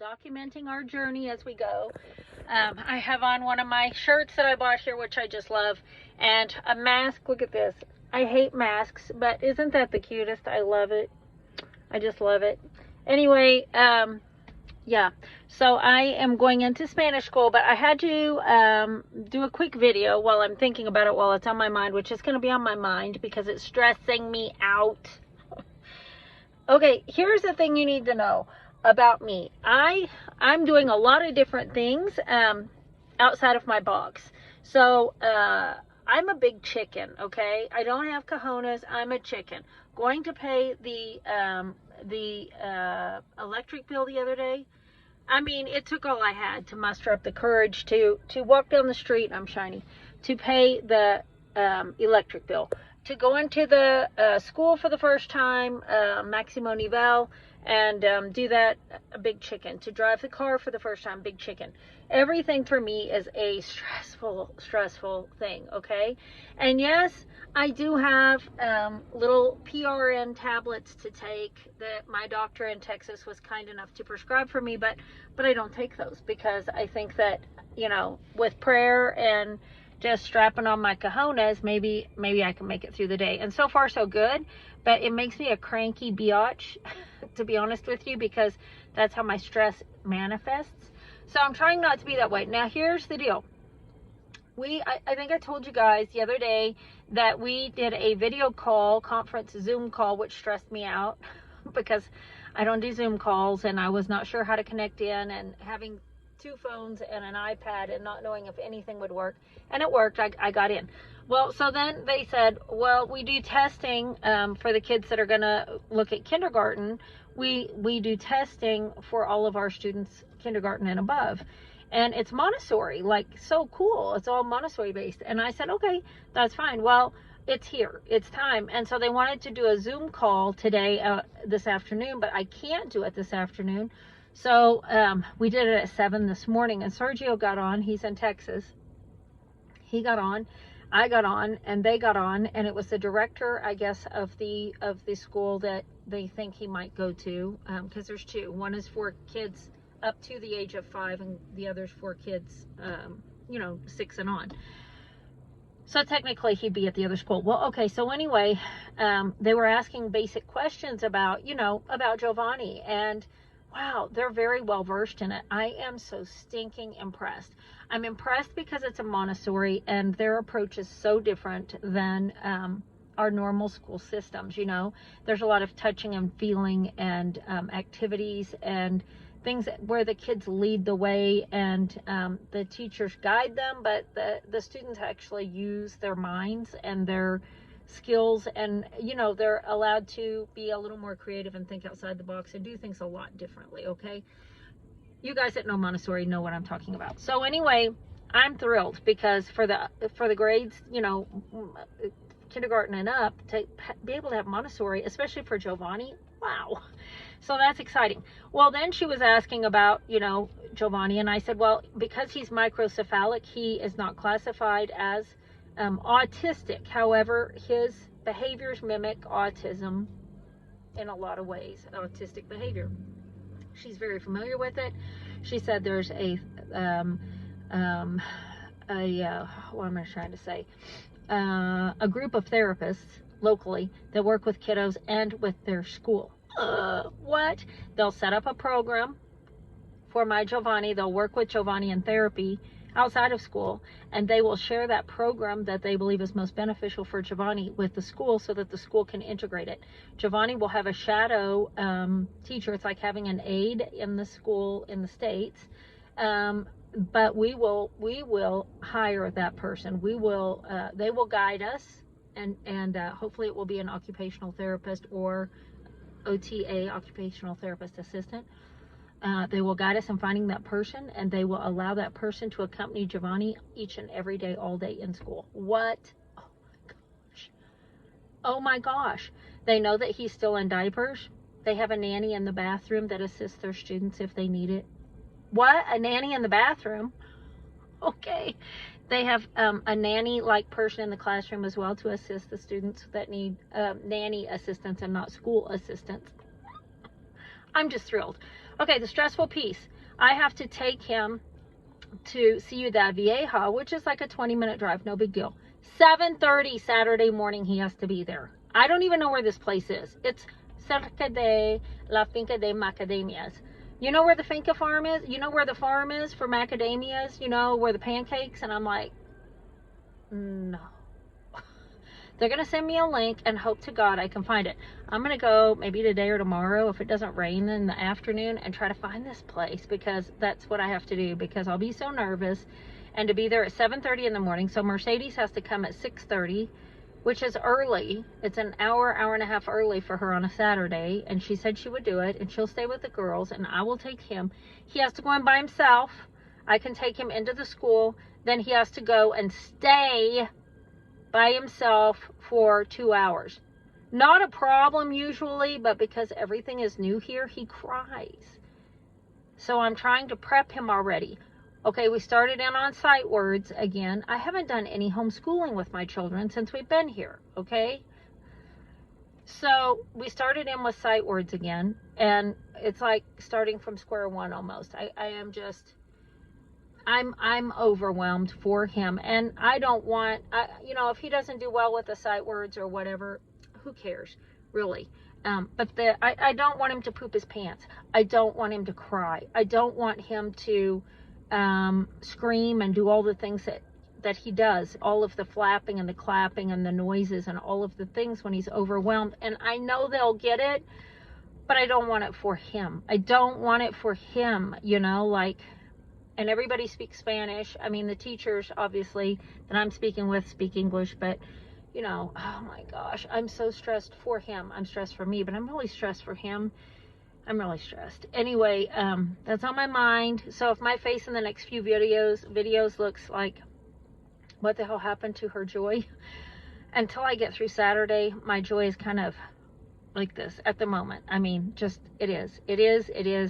documenting our journey as we go. I have on one of my shirts that I bought here, which I just love, and a mask. Look at this. I hate masks, but isn't that the cutest? I love it. I just love it. Anyway, yeah, so I am going into Spanish school, but I had to do a quick video while I'm thinking about it, while it's on my mind, which is going to be on my mind because it's stressing me out. Okay, here's the thing you need to know about me. I'm doing a lot of different things outside of my box. So I'm a big chicken, okay? I don't have cojones. I'm a chicken. Going to pay the electric bill the other day. I mean, it took all I had to muster up the courage to walk down the street. I'm shiny. To pay the electric bill. To go into the school for the first time, Maximo Nivel, and do that, a big chicken. To drive the car for the first time, big chicken. Everything for me is a stressful thing, okay? And yes, I do have little PRN tablets to take that my doctor in Texas was kind enough to prescribe for me, but I don't take those because I think that, you know, with prayer and just strapping on my cojones, maybe I can make it through the day. And so far so good, but it makes me a cranky biatch, to be honest with you, because that's how my stress manifests. So I'm trying not to be that way. Now here's the deal. I think I told you guys the other day that we did a video call, conference Zoom call, which stressed me out because I don't do Zoom calls and I was not sure how to connect in, and having two phones and an iPad and not knowing if anything would work, and it worked. I got in. Well, so then they said, well, we do testing for the kids that are gonna look at kindergarten. We do testing for all of our students, kindergarten and above, and it's Montessori, like, so cool. It's all Montessori based. And I said, okay, that's fine. Well, it's here, it's time. And so they wanted to do a Zoom call today, this afternoon, but I can't do it this afternoon. So we did it at 7 this morning, and Sergio got on. He's in Texas. He got on, I got on, and they got on, and it was the director, I guess, of the school that they think he might go to, because there's two. One is for kids up to the age of 5, and the other's for kids, you know, 6 and on. So technically he'd be at the other school. Well, okay, so anyway, they were asking basic questions about, you know, about Giovanni, and wow, they're very well versed in it. I am so stinking impressed. I'm impressed because it's a Montessori and their approach is so different than our normal school systems. You know, there's a lot of touching and feeling and activities and things where the kids lead the way and the teachers guide them, but the students actually use their minds and their skills, and you know, they're allowed to be a little more creative and think outside the box and do things a lot differently. Okay, you guys that know Montessori know what I'm talking about. So anyway, I'm thrilled because for the grades, you know, kindergarten and up, to be able to have Montessori, especially for Giovanni, wow. So that's exciting. Well, then she was asking about, you know, Giovanni, and I said, well, because he's microcephalic, he is not classified as autistic. However, his behaviors mimic autism in a lot of ways, autistic behavior. She's very familiar with it. She said there's what am I trying to say? A group of therapists locally that work with kiddos and with their school. What? They'll set up a program for my Giovanni. They'll work with Giovanni in therapy outside of school, and they will share that program that they believe is most beneficial for Giovanni with the school so that the school can integrate it. Giovanni will have a shadow teacher. It's like having an aide in the school in the States, but we will hire that person. They will guide us, and hopefully it will be an occupational therapist or OTA, occupational therapist assistant. They will guide us in finding that person, and they will allow that person to accompany Giovanni each and every day, all day in school. What? Oh my gosh. Oh my gosh. They know that he's still in diapers. They have a nanny in the bathroom that assists their students if they need it. What? A nanny in the bathroom? Okay. They have a nanny-like person in the classroom as well to assist the students that need nanny assistance and not school assistance. I'm just thrilled. Okay, the stressful piece. I have to take him to Ciudad Vieja, which is like a 20-minute drive, no big deal. 7:30 Saturday morning, he has to be there. I don't even know where this place is. It's cerca de la finca de macadamias. You know where the finca farm is? You know where the farm is for macadamias? You know, where the pancakes? And I'm like, no. They're going to send me a link and hope to God I can find it. I'm going to go maybe today or tomorrow, if it doesn't rain in the afternoon, and try to find this place, because that's what I have to do, because I'll be so nervous. And to be there at 7:30 in the morning. So Mercedes has to come at 6:30, which is early. It's an hour, hour and a half early for her on a Saturday. And she said she would do it, and she'll stay with the girls, and I will take him. He has to go in by himself. I can take him into the school. Then he has to go and stay by himself for 2 hours. Not a problem usually, but because everything is new here, he cries. So I'm trying to prep him already. Okay, we started in on sight words again. I haven't done any homeschooling with my children since we've been here, okay? So we started in with sight words again, and it's like starting from square one almost. I'm overwhelmed for him, and I don't want, you know, if he doesn't do well with the sight words or whatever, who cares, really? But I don't want him to poop his pants. I don't want him to cry. I don't want him to scream and do all the things that he does, all of the flapping and the clapping and the noises and all of the things when he's overwhelmed. And I know they'll get it, but I don't want it for him. I don't want it for him, you know, like, and everybody speaks Spanish. I mean, the teachers, obviously, that I'm speaking with speak English, but, you know, oh my gosh, I'm so stressed for him. I'm stressed for me, but I'm really stressed for him. I'm really stressed. Anyway, that's on my mind. So if my face in the next few videos looks like, what the hell happened to her joy? Until I get through Saturday, my joy is kind of like this at the moment. I mean, just, it is.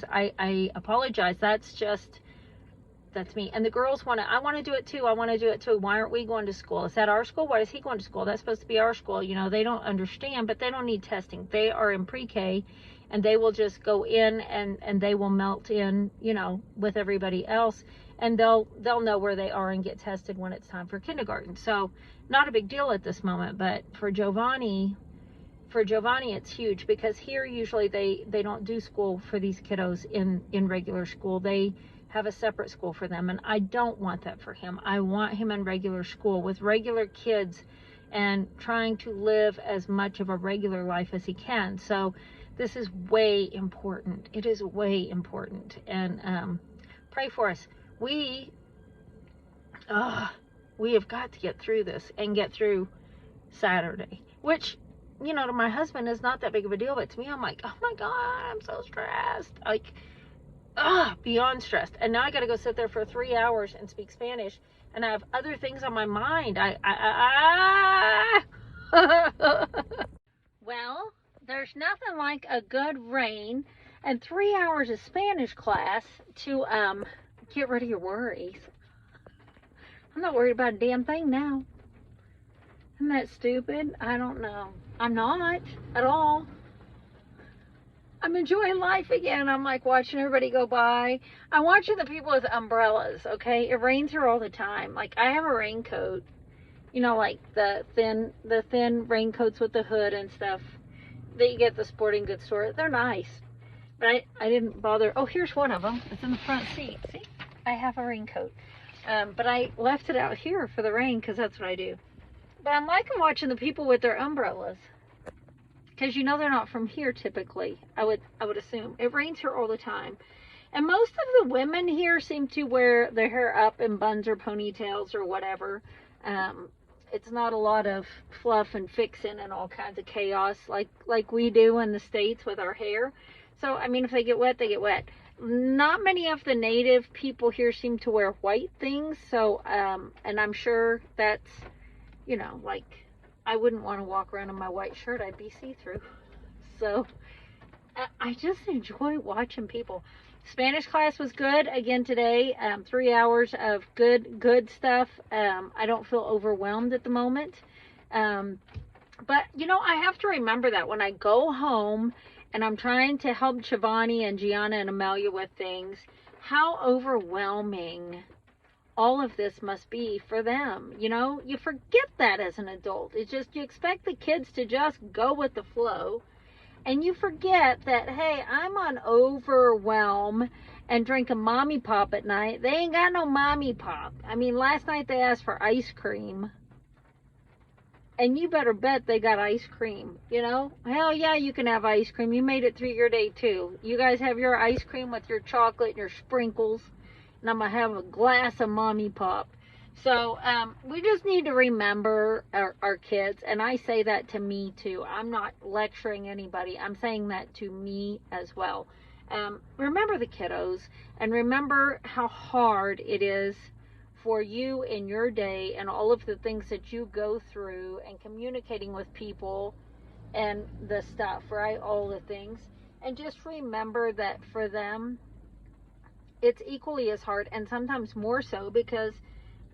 I apologize. That's me. And the girls I want to do it too. Why aren't we going to school? Is that our school? Why is he going to school? That's supposed to be our school. You know, they don't understand, but they don't need testing. They are in pre-K, and they will just go in and they will melt in, you know, with everybody else, and they'll know where they are and get tested when it's time for kindergarten. So not a big deal at this moment, but for Giovanni, it's huge, because here usually they don't do school for these kiddos in regular school. They have a separate school for them, and I don't want that for him. I want him in regular school with regular kids and trying to live as much of a regular life as he can. So this is way important. It is way important. And pray for us. We have got to get through this and get through Saturday, which, you know, to my husband is not that big of a deal, but to me, I'm like, oh my God, I'm so stressed. Like, beyond stressed. And now I got to go sit there for 3 hours and speak Spanish, and I have other things on my mind. Well, there's nothing like a good rain and 3 hours of Spanish class to get rid of your worries. I'm not worried about a damn thing now. Isn't that stupid? I don't know. I'm not at all. I'm enjoying life again. I'm like watching everybody go by. I'm watching the people with umbrellas, okay? It rains here all the time. Like, I have a raincoat, you know, like the thin raincoats with the hood and stuff that you get at the sporting goods store. They're nice, but I didn't bother. Oh, here's one of them. It's in the front seat. See? I have a raincoat. But I left it out here for the rain, because that's what I do. But I'm liking watching the people with their umbrellas, because you know they're not from here typically. I would assume. It rains here all the time, and most of the women here seem to wear their hair up in buns or ponytails or whatever. It's not a lot of fluff and fixing and all kinds of chaos like we do in the States with our hair. So I mean, if they get wet, they get wet. Not many of the native people here seem to wear white things. So and I'm sure that's, you know, like, I wouldn't want to walk around in my white shirt. I'd be see-through. So I just enjoy watching people. Spanish class was good again today. 3 hours of good stuff. I don't feel overwhelmed at the moment. But, you know, I have to remember that when I go home and I'm trying to help Shivani and Gianna and Amelia with things, how overwhelming all of this must be for them. You know, you forget that as an adult. It's just, you expect the kids to just go with the flow, and you forget that, hey, I'm on overwhelm and drink a mommy pop at night. They ain't got no mommy pop. I mean, last night they asked for ice cream, and you better bet they got ice cream, you know? Hell yeah, you can have ice cream. You made it through your day too. You guys have your ice cream with your chocolate and your sprinkles, and I'm gonna have a glass of mommy pop. So we just need to remember our kids, and I say that to me too. I'm not lecturing anybody. I'm saying that to me as well. Remember the kiddos, and remember how hard it is for you in your day and all of the things that you go through and communicating with people and the stuff, right? All the things. And just remember that for them, it's equally as hard, and sometimes more so, because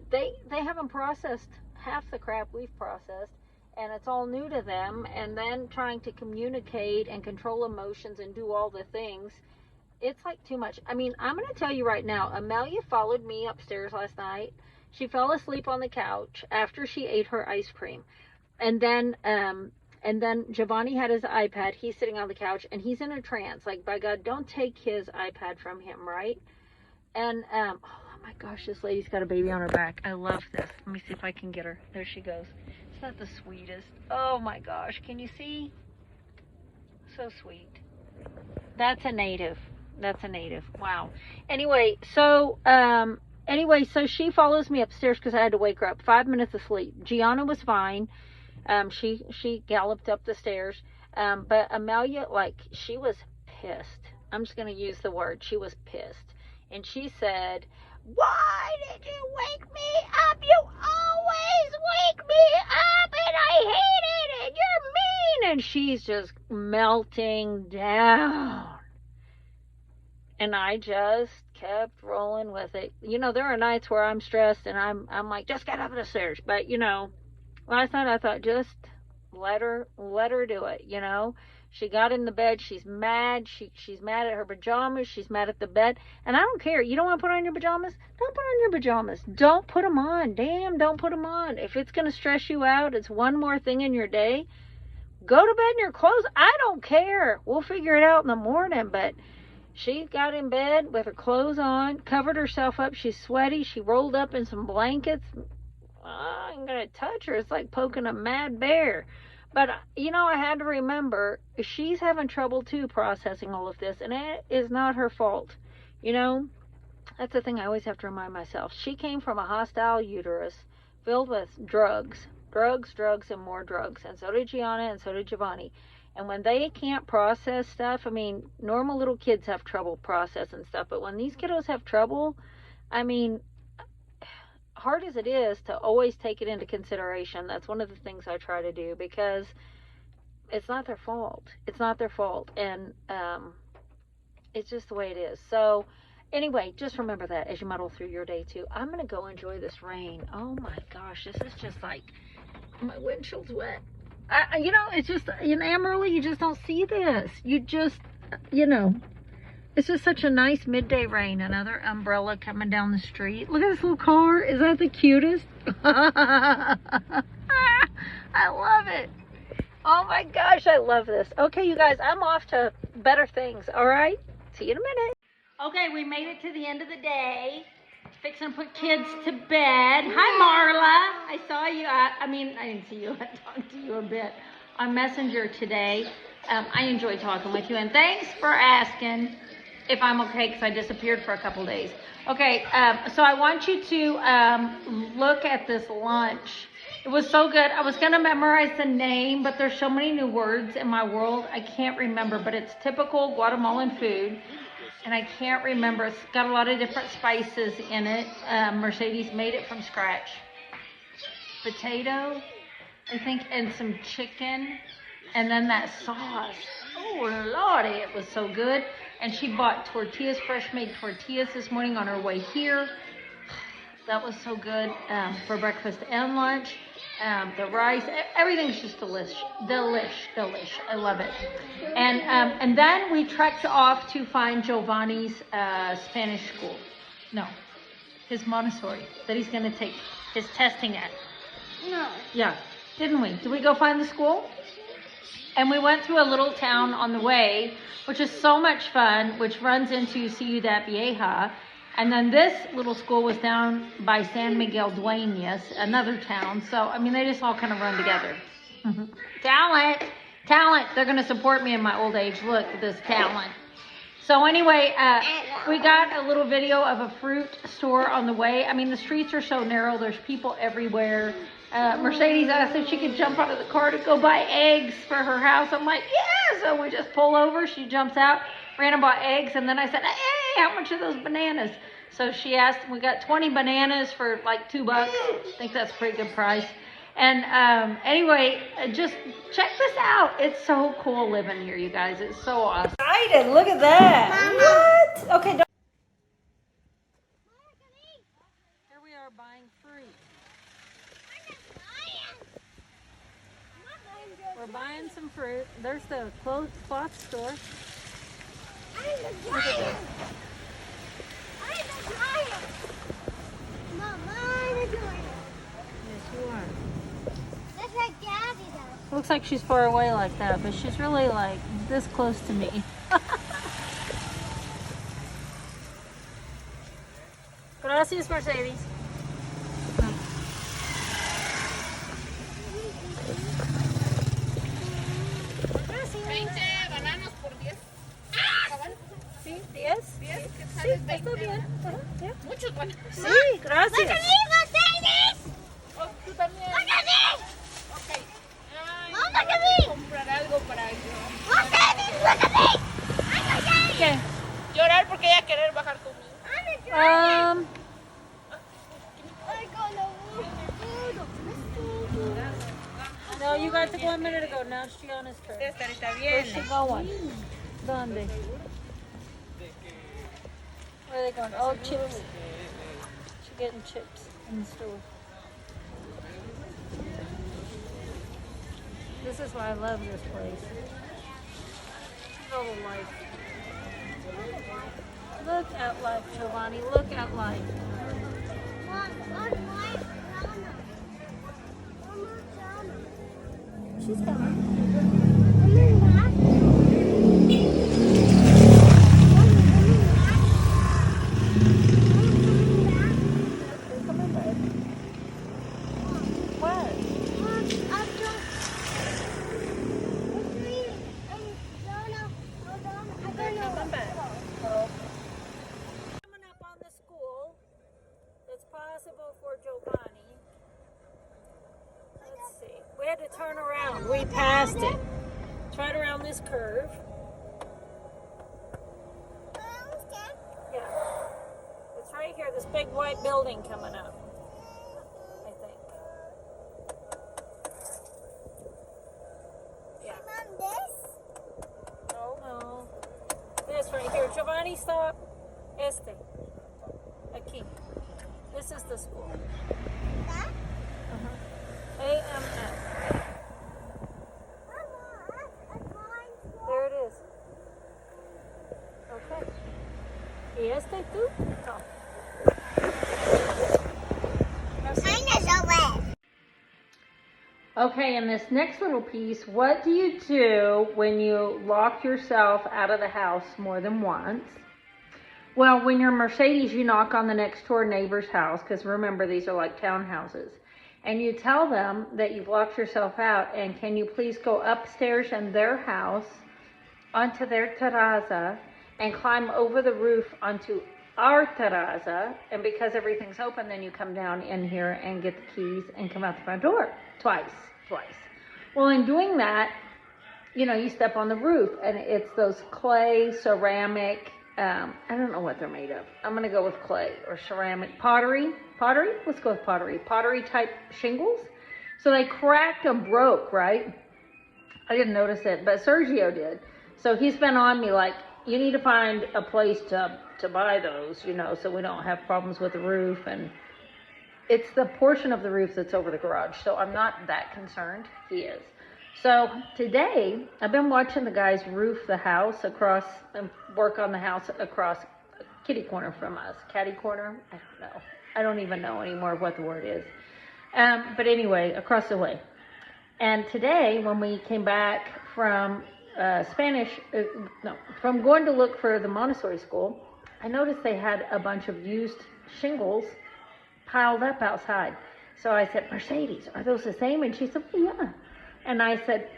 they haven't processed half the crap we've processed, and it's all new to them. And then trying to communicate and control emotions and do all the things, it's like too much. I mean, I'm going to tell you right now, Amelia followed me upstairs last night. She fell asleep on the couch after she ate her ice cream. And then Giovanni had his iPad. He's sitting on the couch, and he's in a trance. Like, by God, don't take his iPad from him, right? And, oh my gosh, this lady's got a baby on her back. I love this. Let me see if I can get her. There she goes. Isn't that the sweetest? Oh my gosh, can you see? So sweet. That's a native. That's a native. Wow. Anyway, so she follows me upstairs because I had to wake her up. 5 minutes of sleep. Gianna was fine. She galloped up the stairs. But Amelia, like, she was pissed. I'm just going to use the word. She was pissed. And she said, "Why did you wake me up? You always wake me up, and I hate it, and you're mean." And she's just melting down. And I just kept rolling with it. You know, there are nights where I'm stressed and I'm like, just get up the stairs. But, you know, last night I thought, just let her do it, you know. She got in the bed. She's mad. She's mad at her pajamas. She's mad at the bed. And I don't care. You don't want to put on your pajamas? Don't put on your pajamas. Don't put them on. Damn, don't put them on. If it's going to stress you out, it's one more thing in your day. Go to bed in your clothes. I don't care. We'll figure it out in the morning. But she got in bed with her clothes on, covered herself up. She's sweaty. She rolled up in some blankets. I ain't going to touch her. It's like poking a mad bear. But, you know, I had to remember, she's having trouble, too, processing all of this. And it is not her fault. You know, that's the thing I always have to remind myself. She came from a hostile uterus filled with drugs, and more drugs. And so did Gianna, and so did Giovanni. And when they can't process stuff, I mean, normal little kids have trouble processing stuff. But when these kiddos have trouble, I mean, hard as it is to always take it into consideration, that's one of the things I try to do, because it's not their fault. It's not their fault. And it's just the way it is. So anyway, just remember that as you muddle through your day too. I'm going to go enjoy this rain. Oh my gosh, this is just like, my windshield's wet. You know, it's just, in Amarillo, you just don't see this. You just, you know, it's just such a nice midday rain. Another umbrella coming down the street. Look at this little car. Is that the cutest? I love it. Oh my gosh, I love this. Okay, you guys, I'm off to better things, all right? See you in a minute. Okay, we made it to the end of the day. Fixing to put kids to bed. Hi, Marla. I saw you. I mean, I didn't see you. I talked to you a bit on Messenger today. I enjoyed talking with you, and thanks for asking if I'm okay, because I disappeared for a couple days. Okay, so I want you to look at this lunch. It was so good. I was going to memorize the name, but there's so many new words in my world, I can't remember, but it's typical Guatemalan food. And I can't remember. It's got a lot of different spices in it. Mercedes made it from scratch. Potato, I think, and some chicken. And then that sauce. Oh, Lordy, it was so good. And she bought tortillas, fresh-made tortillas this morning on her way here. That was so good for breakfast and lunch. the rice, everything's just delish. I love it. And then we trekked off to find Giovanni's Spanish school. No, his Montessori that he's going to take his testing at. No. Yeah, didn't we? Did we go find the school? And we went through a little town on the way, which is so much fun, which runs into Ciudad Vieja. And then this little school was down by San Miguel Dueñas, another town. So, I mean, they just all kind of run together. Talent. They're going to support me in my old age. Look at this talent. So anyway, we got a little video of a fruit store on the way. I mean, the streets are so narrow. There's people everywhere. Mercedes asked if she could jump out of the car to go buy eggs for her house. I'm like, yeah. So we just pull over. She jumps out, ran and bought eggs. And then I said, hey, how much are those bananas? So she asked, we got 20 bananas for like $2. I think that's a pretty good price. And anyway, just check this out. It's so cool living here, you guys. It's so awesome. Excited. Look at that. Mama. What? Okay. Here we are buying fruit. We're buying some fruit. There's the cloth store. Look at this. Yes, you are. That's like Daddy though. Looks like she's far away like that, but she's really like this close to me. Gracias, Mercedes. ¿Sí? ¿10? Sí, está bien. ¿Ya? Muchos buenos. Sí, gracias. Look at me, Mercedes. Oh, tú también. Look at me. Ok. Ay, Mom, look at me. comprar algo para Mercedes, look at me. I'm a ¿Qué? llorar porque ella querer bajar conmigo. No, you got to go a minute ago. Now it's Gianna's turn. Está Where's bien. she going? ¿Dónde? Where are they going? Oh, chips. She's getting chips in the store. This is why I love this place. Little life. Look at life, Giovanni. Look at life. She's coming. What? Coming up on the school that's possible for Giovanni. Let's see. We had to turn around. We passed it. It's right around this curve. Yeah. It's right here, this big white building coming up. I think. Yeah. No. This right here. Giovanni, stop. Este. Aquí. This is the school. AMS. There it is. Okay. ¿Y este tú? No. Okay, in this next little piece, what do you do when you lock yourself out of the house more than once? Well, when you're Mercedes, you knock on the next door neighbor's house, because remember, these are like townhouses. And you tell them that you've locked yourself out, and can you please go upstairs in their house onto their terraza and climb over the roof onto our terraza, and because everything's open, then you come down in here and get the keys and come out the front door twice. Well, in doing that, you know, you step on the roof, and it's those clay, ceramic, I don't know what they're made of. I'm going to go with clay or ceramic. Pottery? Let's go with pottery. Pottery type shingles. So they cracked and broke, right? I didn't notice it, but Sergio did. So he's been on me like, you need to find a place to buy those, you know, so we don't have problems with the roof. And it's the portion of the roof that's over the garage, so I'm not that concerned. He is. So today, I've been watching the guys roof the house across, and work on the house across kitty corner from us. Catty corner? I don't know. I don't even know anymore what the word is. But anyway, across the way. And today, when we came back from from going to look for the Montessori school, I noticed they had a bunch of used shingles piled up outside. So I said, Mercedes, are those the same? And she said, well, yeah. And I said,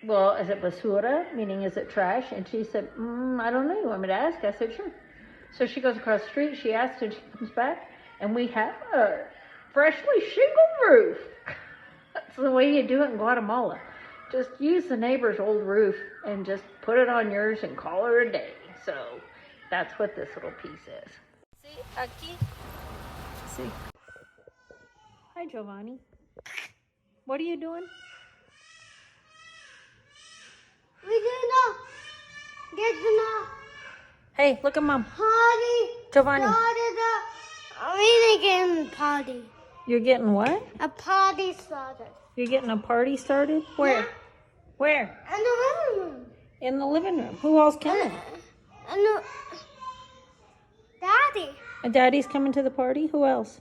well, is it basura? Meaning, is it trash? And she said, I don't know. You want me to ask? I said, sure. So she goes across the street, she asks, and she comes back, and we have a freshly shingled roof. That's the way you do it in Guatemala. Just use the neighbor's old roof and just put it on yours and call her a day. So that's what this little piece is. See, aquí. See. Hi, Giovanni. What are you doing? We gonna get the Hey, look at Mom. party. Giovanni. I'm really getting a party. You're getting what? A party started. You're getting a party started? Where? Yeah. Where? In the living room. In the living room. Who else coming? And Daddy. And Daddy's coming to the party? Who else?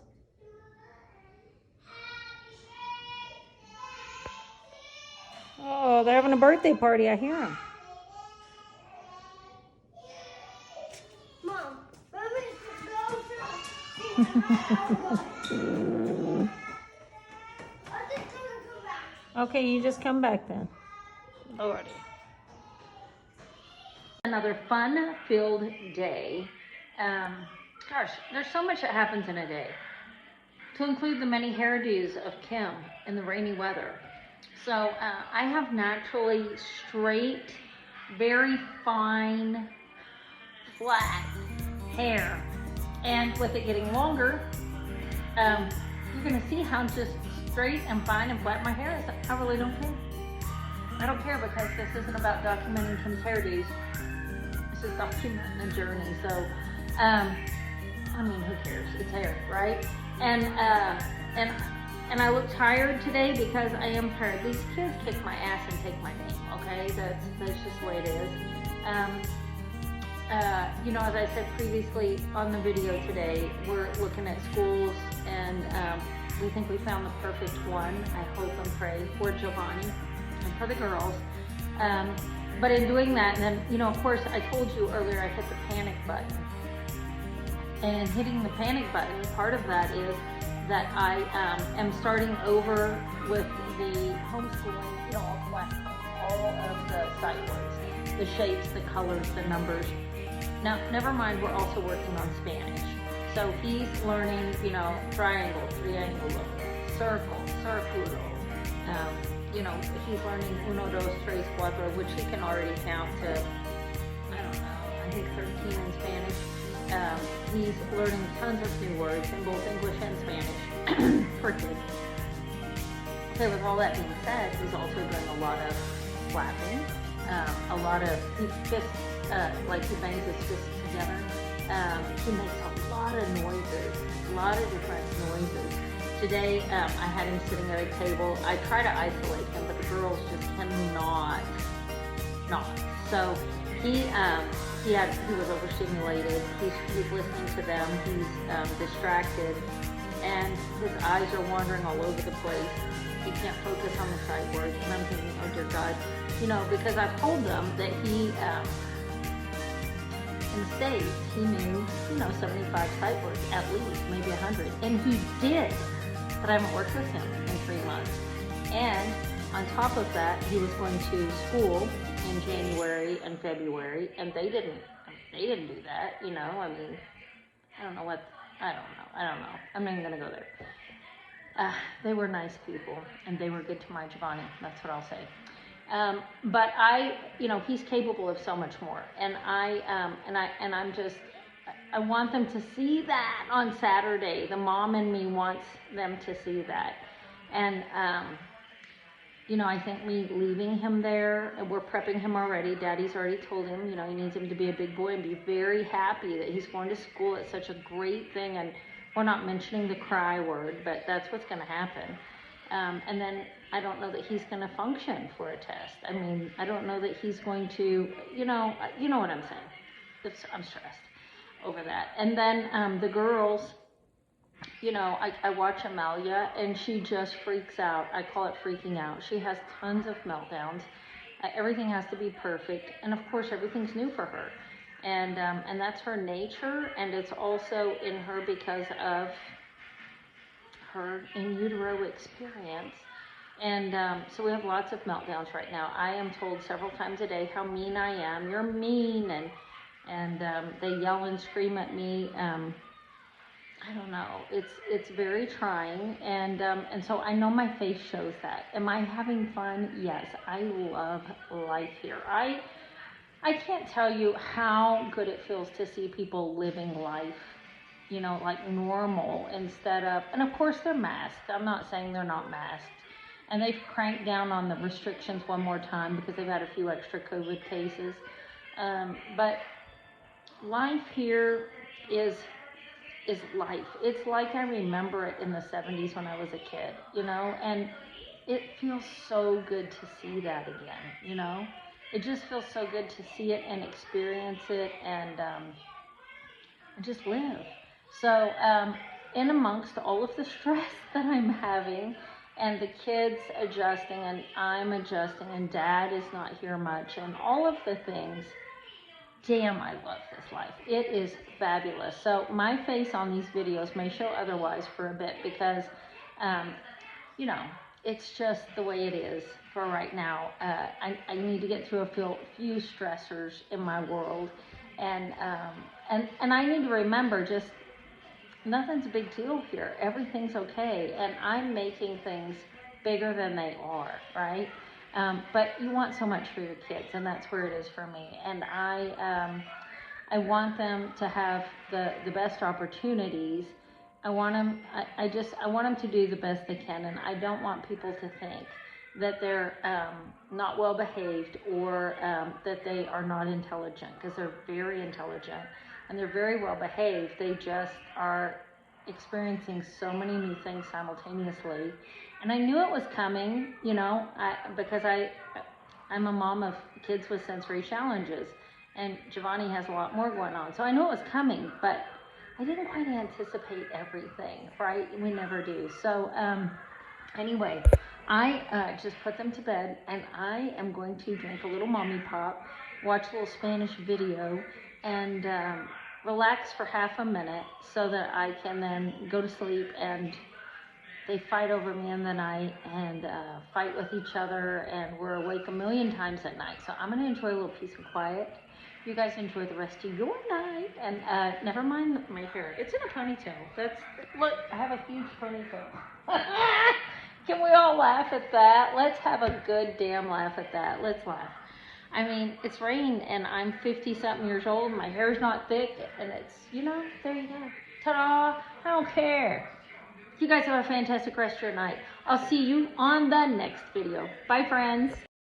Oh, they're having a birthday party. I hear them. Mom, let me go to I'm just gonna come back. Okay, you just come back then. Alrighty. Another fun-filled day. Gosh, there's so much that happens in a day. To include the many hairdos of Kim in the rainy weather. So I have naturally straight, very fine, flat hair. And with it getting longer, you're gonna see how just straight and fine and flat my hair is. I really don't care. I don't care because this isn't about documenting Kim's hairdos. This is documenting the journey. So, I mean, who cares? It's hair, right? And I look tired today because I am tired. These kids kick my ass and take my name, okay? That's just the way it is. You know, as I said previously on the video today, we're looking at schools and we think we found the perfect one. I hope and pray for Giovanni and for the girls. But in doing that, and then, you know, of course, I told you earlier I hit the panic button. And hitting the panic button, part of that is that I am starting over with the homeschooling, you know, all of the sight words, the shapes, the colors, the numbers. Now, never mind, we're also working on Spanish. So he's learning, you know, triangle, triangulo, circle, circulo. You know, he's learning uno, dos, tres, cuatro, which he can already count to, I don't know, I think 13 in Spanish. He's learning tons of new words in both English and Spanish for kids. So with all that being said, he's also doing a lot of flapping, a lot of fists, like he bangs his fists together. He makes a lot of noises, a lot of different noises. Today, I had him sitting at a table. I try to isolate him, but the girls just cannot not. So he was overstimulated. He's listening to them. He's distracted, and his eyes are wandering all over the place. He can't focus on the sight words. And I'm thinking, oh dear God, you know, because I've told them that he, in the States, he knew, you know, 75 sight words at least, maybe 100, and he did. But I haven't worked with him in 3 months. And on top of that, he was going to school in January and February, and they didn't do that, you know. I mean, I don't know. I'm not even gonna go there. They were nice people, and they were good to my Giovanni. That's what I'll say. But you know, he's capable of so much more, and I want them to see that on Saturday. The mom in me wants them to see that. And, you know, I think me leaving him there, and we're prepping him already. Daddy's already told him, you know, he needs him to be a big boy and be very happy that he's going to school. It's such a great thing. And We're not mentioning the cry word, but that's what's going to happen. And then I don't know that he's going to function for a test. I mean, I don't know that he's going to, you know what I'm saying. I'm stressed over that. And then the girls, I watch Amalia and she just freaks out. I call it freaking out. She has tons of meltdowns. Everything has to be perfect. And of course, everything's new for her. And that's her nature. And it's also in her because of her in utero experience. And so we have lots of meltdowns right now. I am told several times a day how mean I am. You're mean. And they yell and scream at me. I don't know. It's very trying, and so I know my face shows that. Am I having fun? Yes, I love life here. I can't tell you how good it feels to see people living life, like normal instead of, and of course they're masked. I'm not saying they're not masked. And they've cranked down on the restrictions one more time because they've had a few extra COVID cases. But life here is life. It's like I remember it in the 70s when I was a kid, and it feels so good to see that again, It just feels so good to see it and experience it and just live. So in amongst all of the stress that I'm having and the kids adjusting and I'm adjusting and Dad is not here much and all of the things, damn, I love this life. It is fabulous. So my face on these videos may show otherwise for a bit because, it's just the way it is for right now. I need to get through a few stressors in my world. And I need to remember just nothing's a big deal here. Everything's okay. And I'm making things bigger than they are, right? But you want so much for your kids, and that's where it is for me. And I want them to have the best opportunities. I want them. I want them to do the best they can, and I don't want people to think that they're not well behaved or that they are not intelligent, because they're very intelligent and they're very well behaved. They just are experiencing so many new things simultaneously. And I knew it was coming, because I'm a mom of kids with sensory challenges, and Giovanni has a lot more going on. So I knew it was coming, but I didn't quite anticipate everything, right? We never do. So anyway, I just put them to bed, and I am going to drink a little mommy pop, watch a little Spanish video, and relax for half a minute so that I can then go to sleep. And they fight over me in the night and fight with each other, and we're awake a million times at night. So I'm going to enjoy a little peace and quiet. You guys enjoy the rest of your night. And never mind my hair. It's in a ponytail. Look, I have a huge ponytail. Can we all laugh at that? Let's have a good damn laugh at that. Let's laugh. I mean, it's raining and I'm 50-something years old. My hair's not thick and it's, there you go. Ta-da! I don't care. You guys have a fantastic rest of your night. I'll see you on the next video. Bye, friends.